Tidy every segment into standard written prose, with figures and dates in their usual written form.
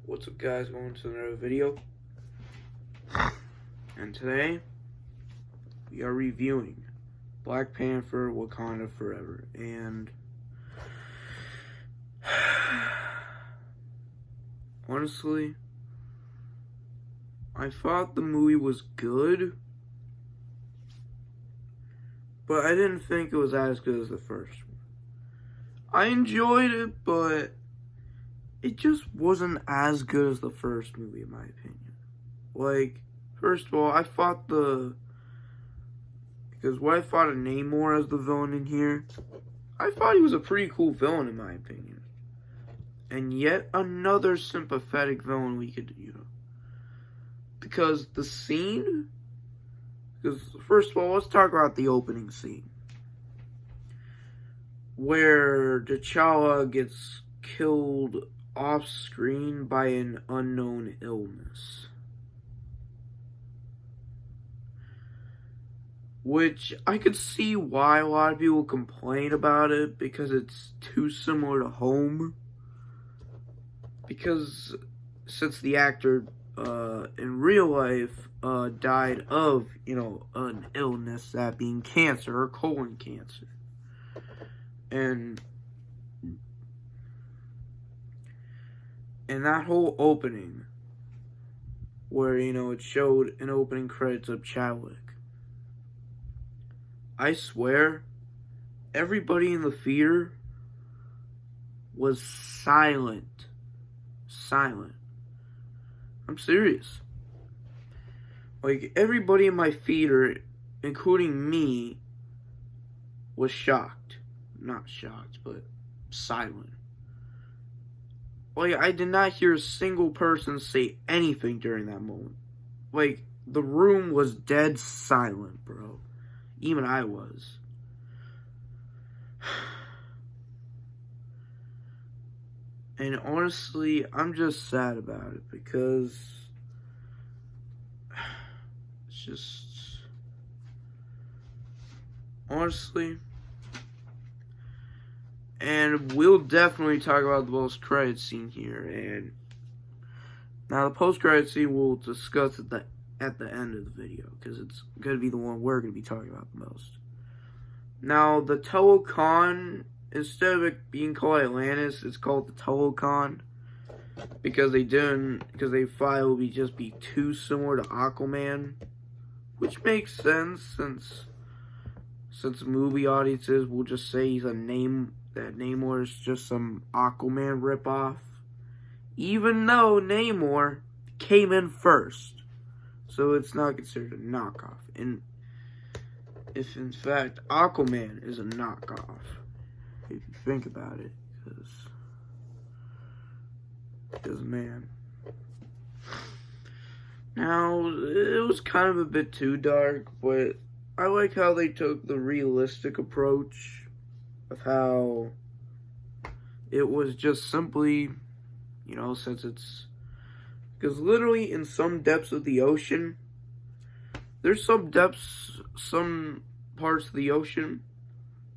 What's up, guys? Welcome to another video. And today we are reviewing Black Panther: Wakanda Forever. And honestly, I thought the movie was good, but I didn't think it was as good as the first one. I enjoyed it, but it just wasn't as good as the first movie, in my opinion. Like, first of all, because when I thought of Namor as the villain in here, I thought he was a pretty cool villain, in my opinion. And yet another sympathetic villain we could, because first of all, let's talk about the opening scene. Where T'Challa gets killed off screen by an unknown illness, which I could see why a lot of people complain about it, because it's too similar to Home. Because since the actor in real life died of an illness, that being cancer or colon cancer, and that whole opening, where, it showed an opening credits of Chadwick, I swear, everybody in the theater was silent. I'm serious. Like, everybody in my theater, including me, was shocked. Not shocked, but silent. Like, I did not hear a single person say anything during that moment. Like, the room was dead silent, bro. Even I was. And honestly, I'm just sad about it, because it's just, honestly. And we'll definitely talk about the post-credit scene here. And now the post-credit scene we'll discuss at the end of the video, because it's going to be the one we're going to be talking about the most. Now, the Telecon, instead of it being called Atlantis, it's called the Telecon, because they thought it would just be too similar to Aquaman, which makes sense, since movie audiences will just say that Namor is just some Aquaman ripoff, even though Namor came in first, so it's not considered a knockoff. And if in fact Aquaman is a knockoff, if you think about it, because man, now it was kind of a bit too dark, but I like how they took the realistic approach of how it was just simply, since it's, because literally in some depths of the ocean, there's some parts of the ocean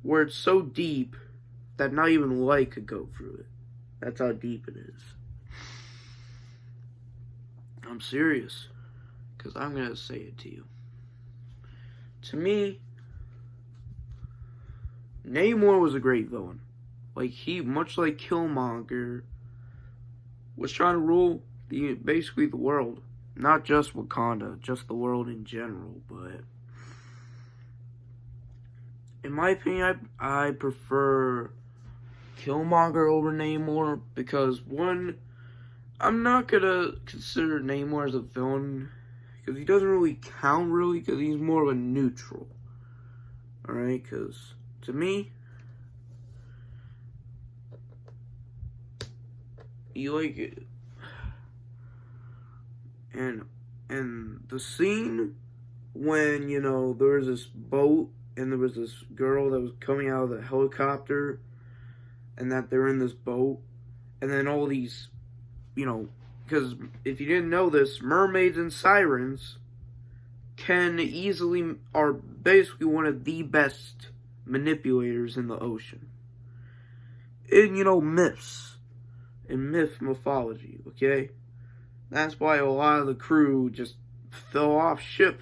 where it's so deep that not even light could go through it. That's how deep it is. I'm serious, because I'm going to say it to you. To me, Namor was a great villain. Like, he, much like Killmonger, was trying to rule basically the world. Not just Wakanda, just the world in general. But in my opinion, I prefer Killmonger over Namor, because one, I'm not gonna consider Namor as a villain, because he doesn't really count, because he's more of a neutral. Alright, because to me, you like it. And the scene when, there was this boat and there was this girl that was coming out of the helicopter, and that they're in this boat, and then all these, because if you didn't know this, mermaids and sirens are basically one of the best manipulators in the ocean. In, myths. in mythology, okay? That's why a lot of the crew just fell off ship.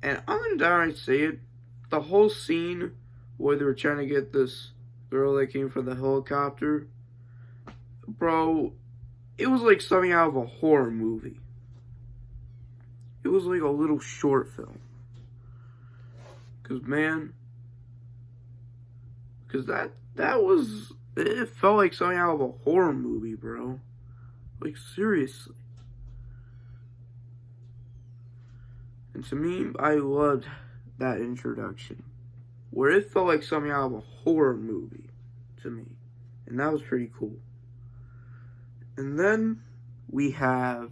And I'm gonna downright say it, the whole scene where they were trying to get this girl that came from the helicopter, bro, it was like something out of a horror movie. It was like a little short film. Cause that was, it felt like something out of a horror movie, bro. Like, seriously. And to me, I loved that introduction. Where it felt like something out of a horror movie to me. And that was pretty cool. And then we have...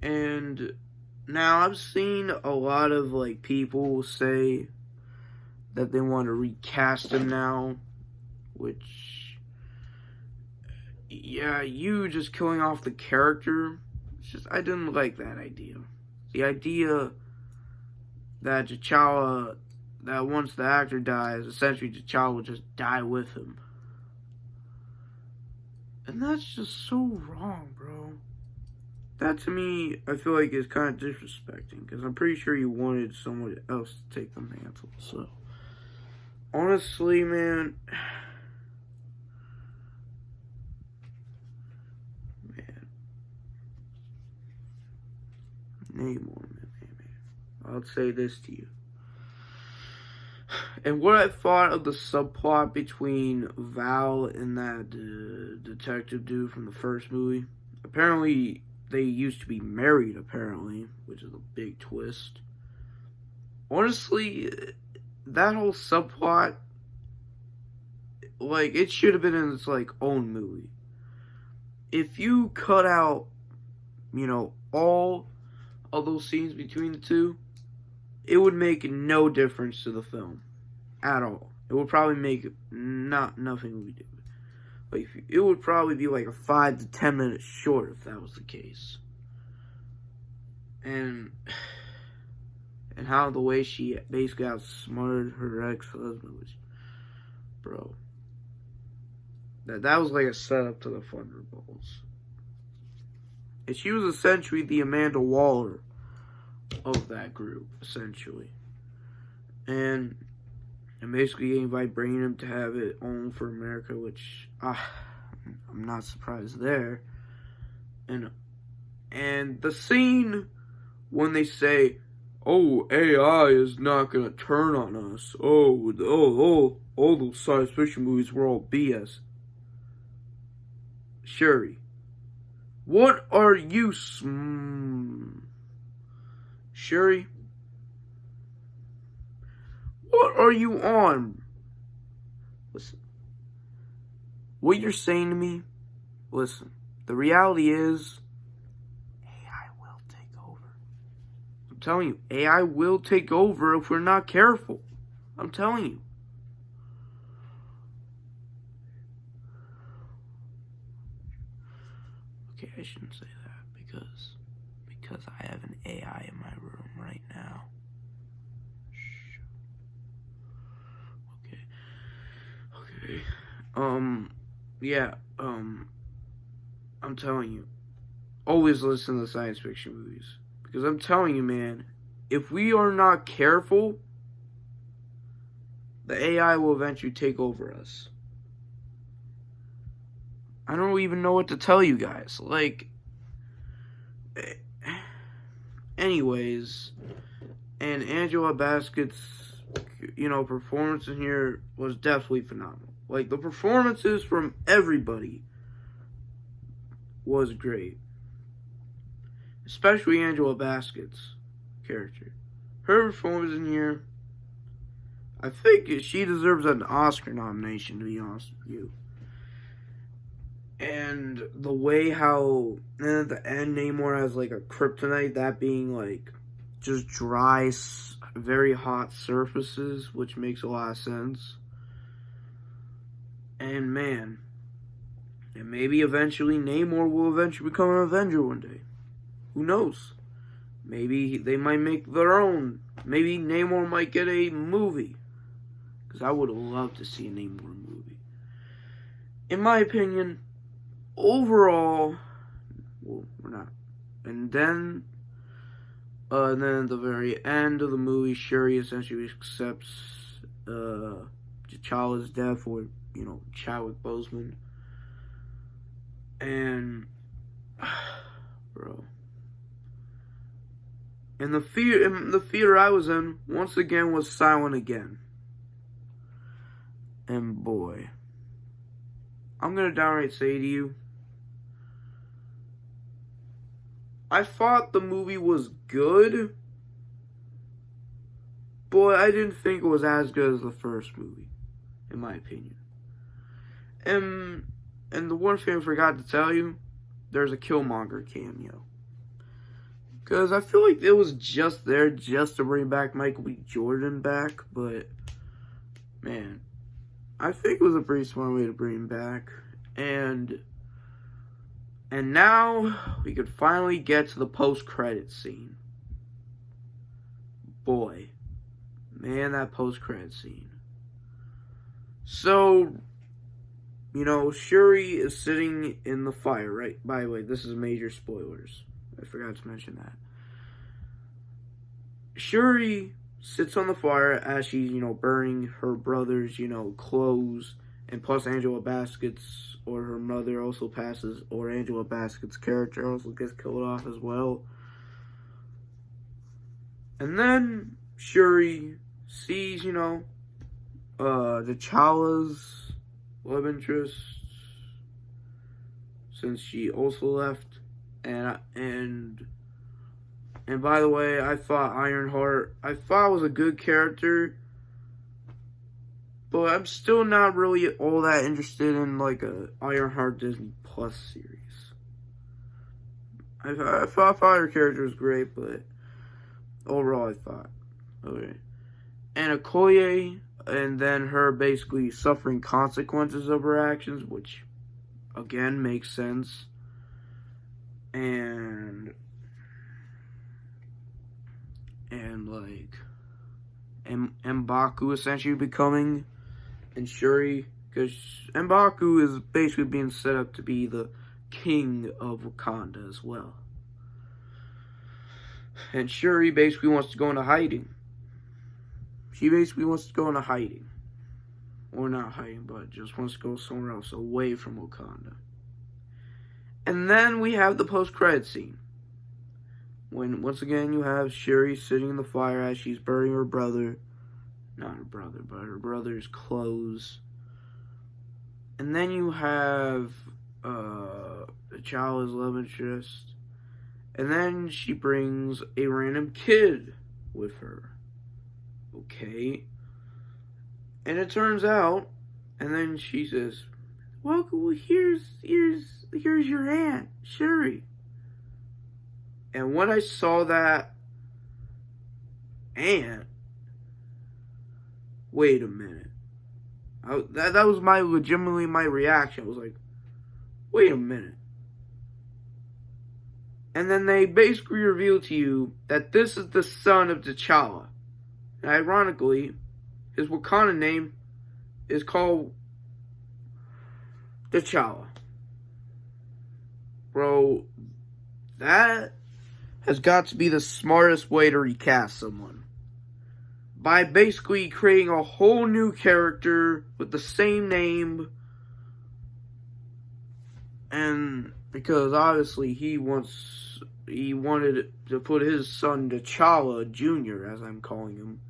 And now I've seen a lot of like people say that they want to recast him now. Which... Yeah, you just killing off the character. It's just, I didn't like that idea. The idea that T'Challa, that once the actor dies, essentially T'Challa will just die with him. And that's just so wrong, bro. That to me, I feel like is kind of disrespecting, because I'm pretty sure you wanted someone else to take the mantle. So, honestly, man, Namor, man. I'll say this to you. And what I thought of the subplot between Val and that detective dude from the first movie. Apparently, they used to be married, apparently, which is a big twist. Honestly, that whole subplot, like, it should have been in its, like, own movie. If you cut out, you know, all of those scenes between the two, it would make no difference to the film at all. It would probably make nothing would be different. Like, it would probably be like a 5 to 10 minutes short if that was the case. And how the way she basically outsmarted her ex-husband was, bro. That was like a setup to the Thunderbolts. And she was essentially the Amanda Waller of that group, essentially. And basically by bringing him to have it on for America, which I'm not surprised there. And the scene when they say, "Oh, AI is not gonna turn on us. Oh, all those science fiction movies were all BS." Shuri, what are you, Shuri? What are you on? Listen, what you're saying to me, listen, the reality is, AI will take over. I'm telling you, AI will take over if we're not careful. I'm telling you. Okay, I shouldn't say that because I have an AI in my room right now. Shh. Okay. Yeah, I'm telling you, always listen to science fiction movies. Because I'm telling you, man, if we are not careful, the AI will eventually take over us. I don't even know what to tell you guys. Like, anyways, and Angela Bassett's, performance in here was definitely phenomenal. Like, the performances from everybody was great. Especially Angela Bassett's character. Her performance in here, I think she deserves an Oscar nomination, to be honest with you. And the way how, and at the end, Namor has like a kryptonite, that being like just dry, very hot surfaces, which makes a lot of sense. And man, and maybe eventually Namor will eventually become an Avenger one day. Who knows? Maybe they might make their own. Maybe Namor might get a movie. Because I would love to see a Namor movie. in my opinion, overall, well, we're not. And then at the very end of the movie, Shuri essentially accepts T'Challa's death, or Chadwick Boseman, and bro, and the theater I was in once again was silent again, and boy, I'm gonna downright say to you, I thought the movie was good, but I didn't think it was as good as the first movie, in my opinion. And the one thing I forgot to tell you, there's a Killmonger cameo. Because I feel like it was just there just to bring back Michael B. Jordan back, but, man, I think it was a pretty smart way to bring him back. And now we could finally get to the post-credit scene. Boy, man, that post-credit scene. So, Shuri is sitting in the fire, right? By the way, this is major spoilers. I forgot to mention that. Shuri sits on the fire as she's, burning her brother's, clothes. And plus Angela Bassett's, or her mother, also passes, or Angela Bassett's character also gets killed off as well. And then Shuri sees, T'Challa's love interest, since she also left. And by the way, I thought Ironheart was a good character, but I'm still not really all that interested in like a Ironheart Disney Plus series. I thought her character was great, but overall I thought, okay. And Okoye, and then her basically suffering consequences of her actions, which again makes sense. And M'Baku essentially becoming, and Shuri, because M'Baku is basically being set up to be the king of Wakanda as well. And Shuri basically wants to go into hiding. She basically wants to go into hiding. Or not hiding, but just wants to go somewhere else, away from Wakanda. And then we have the post-credit scene, when once again you have Shuri sitting in the fire as she's burning her brother. Not her brother, but her brother's clothes. And then you have T'Challa's love interest. And then she brings a random kid with her. Okay. And it turns out, and then she says, well, here's your aunt, Shuri. And when I saw that aunt, wait a minute. That was legitimately my reaction. I was like, wait a minute. And then they basically reveal to you that this is the son of T'Challa. And ironically, his Wakanda name is called T'Challa. Bro, that has got to be the smartest way to recast someone. By basically creating a whole new character with the same name. And because obviously he wanted to put his son T'Challa Jr., as I'm calling him,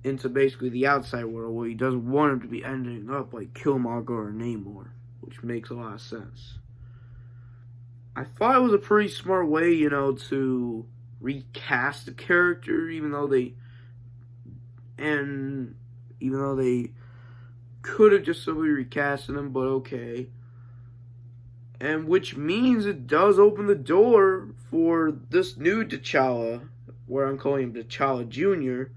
into basically the outside world, where he doesn't want him to be ending up like Killmonger or Namor, which makes a lot of sense. I thought it was a pretty smart way, to recast the character, even though they could have just simply recasted him, but okay. And which means it does open the door for this new T'Challa, where I'm calling him T'Challa Jr.,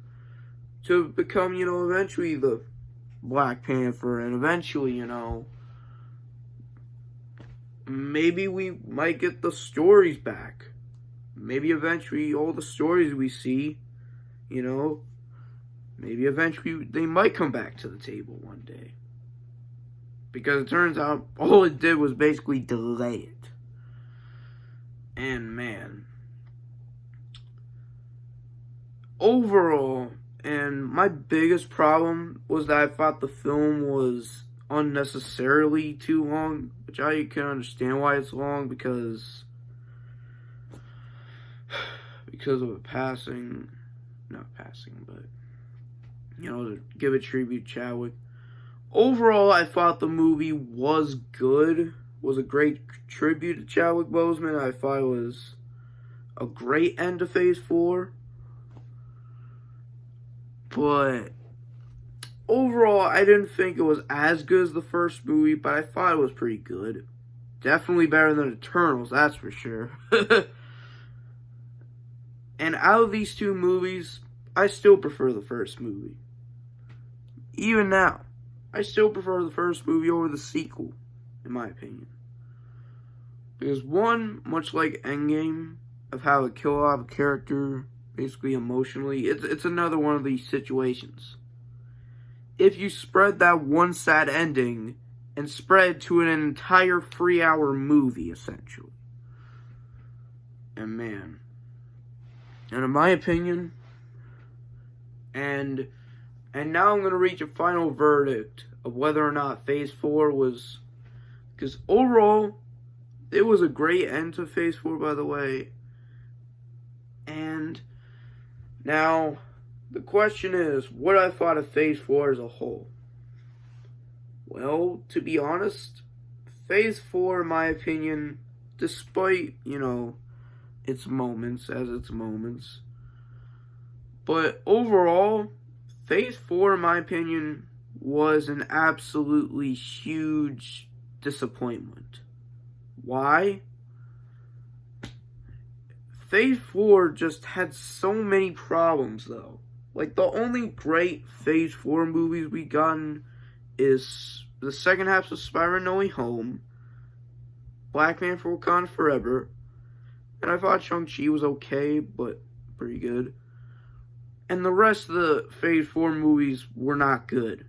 to become, eventually the Black Panther, and eventually, maybe we might get the stories back. Maybe eventually all the stories we see, maybe eventually they might come back to the table one day. Because it turns out all it did was basically delay it. And man, overall, and my biggest problem was that I thought the film was unnecessarily too long, which I can understand why it's long because of a passing, not passing, but to give a tribute to Chadwick. Overall, I thought the movie was good, was a great tribute to Chadwick Boseman. I thought it was a great end to Phase 4. But overall, I didn't think it was as good as the first movie, but I thought it was pretty good. Definitely better than Eternals, that's for sure. And out of these two movies, I still prefer the first movie. Even now, I still prefer the first movie over the sequel, in my opinion. Because one, much like Endgame, of how it killed off a character, basically emotionally, it's another one of these situations. If you spread that one sad ending and spread to an entire 3-hour movie, essentially. And man, and in my opinion, and now I'm going to reach a final verdict of whether or not Phase 4 was, because overall, it was a great end to Phase 4, by the way. And now, the question is, what I thought of Phase 4 as a whole. Well, to be honest, Phase 4, in my opinion, despite, its moments, but overall, Phase 4, in my opinion, was an absolutely huge disappointment. Why? Phase 4 just had so many problems, though. Like, the only great Phase 4 movies we gotten is the second half of Spider-Man No Way Home, Black Panther Wakanda Forever, and I thought Shang-Chi was okay, but pretty good. And the rest of the Phase 4 movies were not good.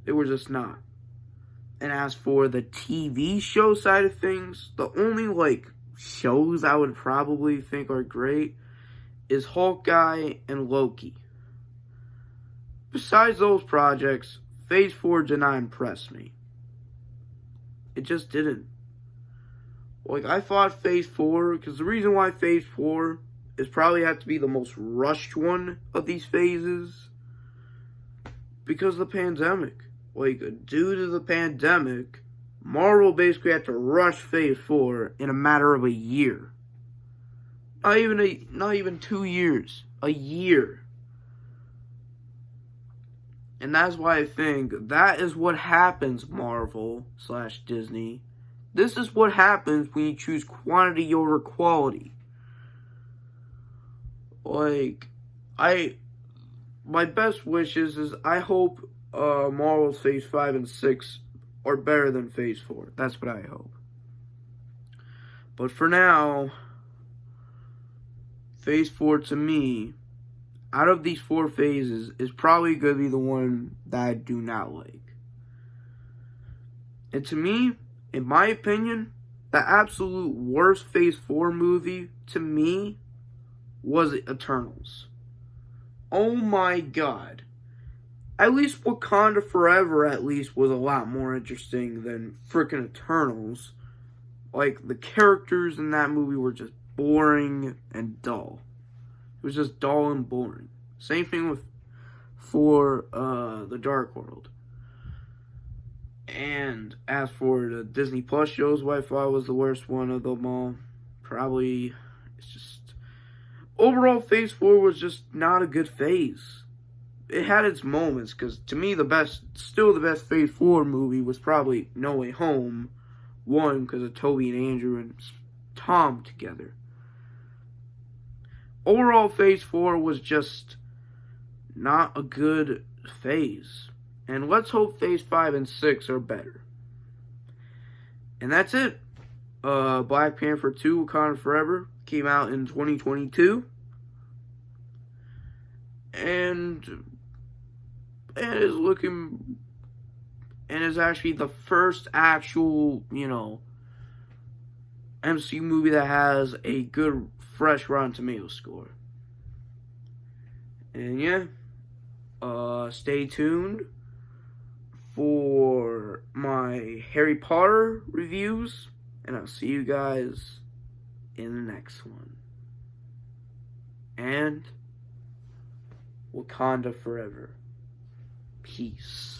They were just not. And as for the TV show side of things, the only, shows I would probably think are great is Hawkeye and Loki. Besides those projects, Phase 4 did not impress me. It just didn't. I thought Phase 4, because the reason why Phase 4 is probably have to be the most rushed one of these phases, because of the pandemic. Due to the pandemic, Marvel basically had to rush Phase 4 in a matter of a year. Not even 2 years. A year. And that's why I think that is what happens, Marvel/Disney. This is what happens when you choose quantity over quality. My best wishes is I hope Marvel's Phase 5 and 6 are better than Phase 4. That's what I hope. But for now, Phase 4 to me, out of these 4 phases, is probably going to be the one that I do not like. And to me, in my opinion, the absolute worst Phase 4 movie, to me, was Eternals. Oh my god. At least Wakanda Forever, was a lot more interesting than frickin' Eternals. The characters in that movie were just boring and dull. It was just dull and boring. Same thing for The Dark World. And as for the Disney Plus shows, what I thought was the worst one of them all, probably, it's just, overall Phase 4 was just not a good phase. It had its moments, because to me the best Phase 4 movie was probably No Way Home. One, because of Toby and Andrew and Tom together. Overall, Phase 4 was just not a good phase. And let's hope Phase 5 and 6 are better. And that's it. Black Panther 2, Wakanda Forever, came out in 2022. And it is looking and is actually the first actual, MCU movie that has a good, fresh Rotten Tomatoes score. And yeah, stay tuned for my Harry Potter reviews, and I'll see you guys in the next one. And Wakanda forever. Peace.